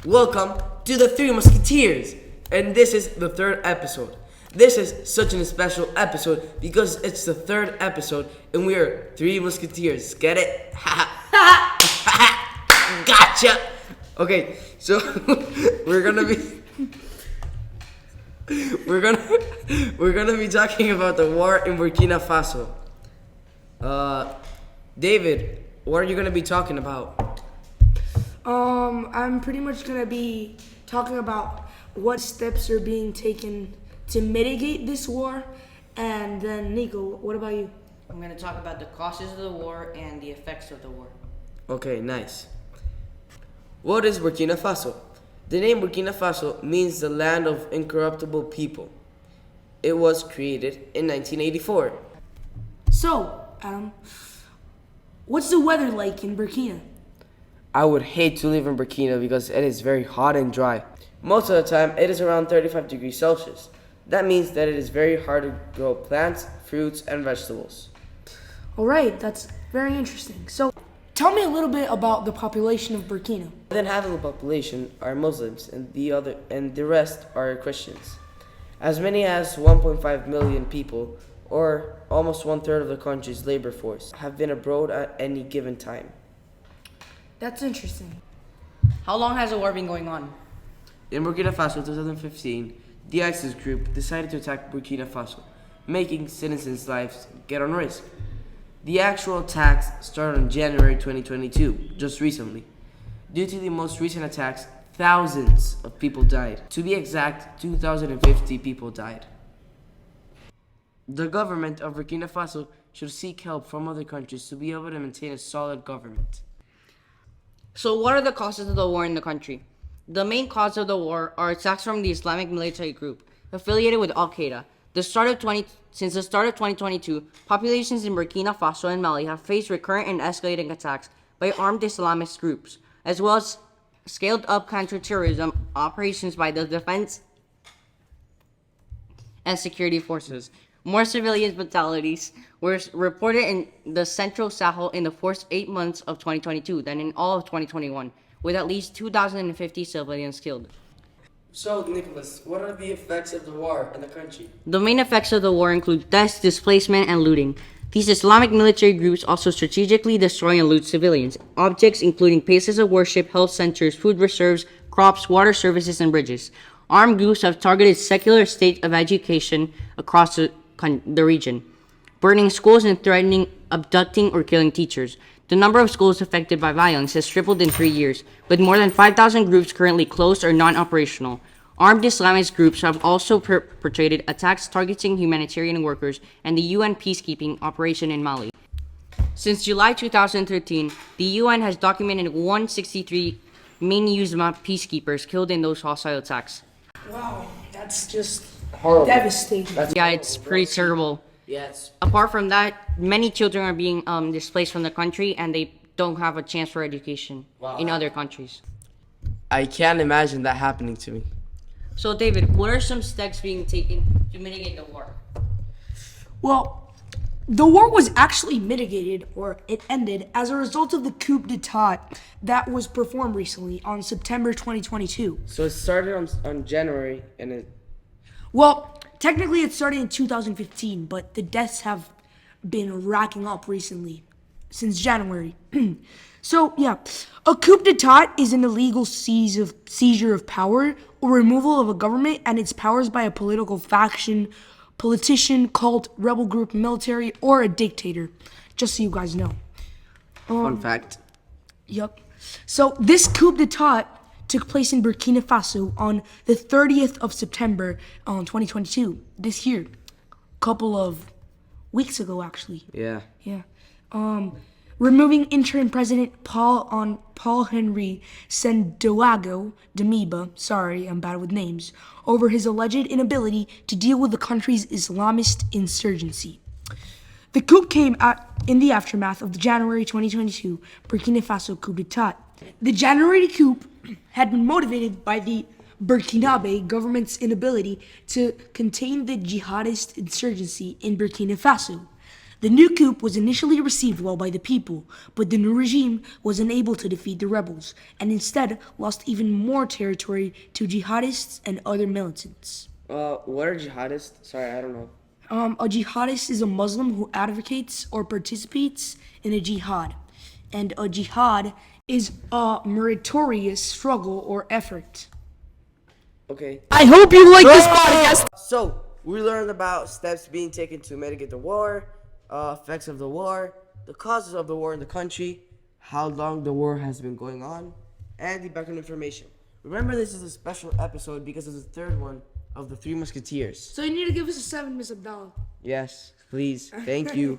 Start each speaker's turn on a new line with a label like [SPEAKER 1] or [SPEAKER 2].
[SPEAKER 1] Welcome to the Three Musketeers, and this is the third episode. This is such a special episode because it's the third episode, and we are Three Musketeers. Get it? Gotcha. Okay, so we're gonna be talking about the war in Burkina Faso. David, what are you gonna be talking about?
[SPEAKER 2] I'm pretty much gonna be talking about what steps are being taken to mitigate this war, and then Nico, what about you?
[SPEAKER 3] I'm going to talk about the causes of the war and the effects of the war.
[SPEAKER 1] Okay, nice. What is Burkina Faso? The name Burkina Faso means the land of incorruptible people. It was created in 1984.
[SPEAKER 2] So, Adam, what's the weather like in Burkina?
[SPEAKER 1] I would hate to live in Burkina because it is very hot and dry. Most of the time, it is around 35 degrees Celsius. That means that it is very hard to grow plants, fruits, and vegetables.
[SPEAKER 2] All right, that's very interesting. So, tell me a little bit about the population of Burkina.
[SPEAKER 1] More than half of the population are Muslims, and the rest are Christians. As many as 1.5 million people, or almost 1/3 of the country's labor force, have been abroad at any given time.
[SPEAKER 2] That's interesting.
[SPEAKER 3] How long has the war been going on?
[SPEAKER 1] In Burkina Faso in 2015, the ISIS group decided to attack Burkina Faso, making citizens' lives get on risk. The actual attacks started in January 2022, just recently. Due to the most recent attacks, thousands of people died. To be exact, 2,050 people died. The government of Burkina Faso should seek help from other countries to be able to maintain a solid government.
[SPEAKER 3] So what are the causes of the war in the country? The main cause of the war are attacks from the Islamic military group affiliated with Al-Qaeda. Since the start of 2022, populations in Burkina Faso and Mali have faced recurrent and escalating attacks by armed Islamist groups, as well as scaled-up counterterrorism operations by the defense and security forces. More civilian fatalities were reported in the Central Sahel in the first 8 months of 2022 than in all of 2021, with at least 2,050 civilians killed.
[SPEAKER 1] So, Nicholas, what are the effects of the war in the country?
[SPEAKER 3] The main effects of the war include deaths, displacement, and looting. These Islamic military groups also strategically destroy and loot civilians, objects including places of worship, health centers, food reserves, crops, water services, and bridges. Armed groups have targeted secular state of education across the region, burning schools and threatening abducting or killing teachers. The number of schools affected by violence has tripled in 3 years, with more than 5,000 groups currently closed or non-operational. Armed Islamist groups have also perpetrated attacks targeting humanitarian workers and the UN peacekeeping operation in Mali. Since July 2013, the UN has documented 163 MINUSMA peacekeepers killed in those hostile attacks.
[SPEAKER 2] Wow, that's just
[SPEAKER 1] Horrible.
[SPEAKER 2] devastating.
[SPEAKER 3] It's pretty terrible.
[SPEAKER 1] Yes.
[SPEAKER 3] Apart from that, many children are being displaced from the country and they don't have a chance for education in other countries.
[SPEAKER 1] I can't imagine that happening to me.
[SPEAKER 3] So, David, what are some steps being taken to mitigate the war?
[SPEAKER 2] Well, the war was actually mitigated, or it ended, as a result of the coup d'etat that was performed recently on September 2022.
[SPEAKER 1] So it started on January and it...
[SPEAKER 2] Well, technically it started in 2015, but the deaths have been racking up recently, since January. So, yeah, a coup d'etat is an illegal seizure of power or removal of a government and its powers by a political faction, politician, cult, rebel group, military, or a dictator, just so you guys know.
[SPEAKER 1] Fun fact.
[SPEAKER 2] Yep. So this coup d'etat took place in Burkina Faso on the 30th of September 2022, this year. Couple of weeks ago, actually.
[SPEAKER 1] Yeah.
[SPEAKER 2] Yeah. Removing interim president Paul-Henri Sandaogo Damiba, sorry, I'm bad with names, over his alleged inability to deal with the country's Islamist insurgency. The coup came in the aftermath of the January 2022 Burkina Faso coup d'etat. The January coup had been motivated by the Burkinabe government's inability to contain the jihadist insurgency in Burkina Faso. The new coup was initially received well by the people, but the new regime was unable to defeat the rebels and instead lost even more territory to jihadists and other militants.
[SPEAKER 1] What are jihadists? Sorry, I don't know.
[SPEAKER 2] A jihadist is a Muslim who advocates or participates in a jihad, and a jihad is a meritorious struggle or effort.
[SPEAKER 1] Okay.
[SPEAKER 2] I hope you like this podcast.
[SPEAKER 1] So, we learned about steps being taken to mitigate the war, effects of the war, the causes of the war in the country, how long the war has been going on, and the background information. Remember, this is a special episode because it's the third one of the Three Musketeers.
[SPEAKER 2] So you need to give us a 7, Miss Abdallah.
[SPEAKER 1] Yes, please. Thank you.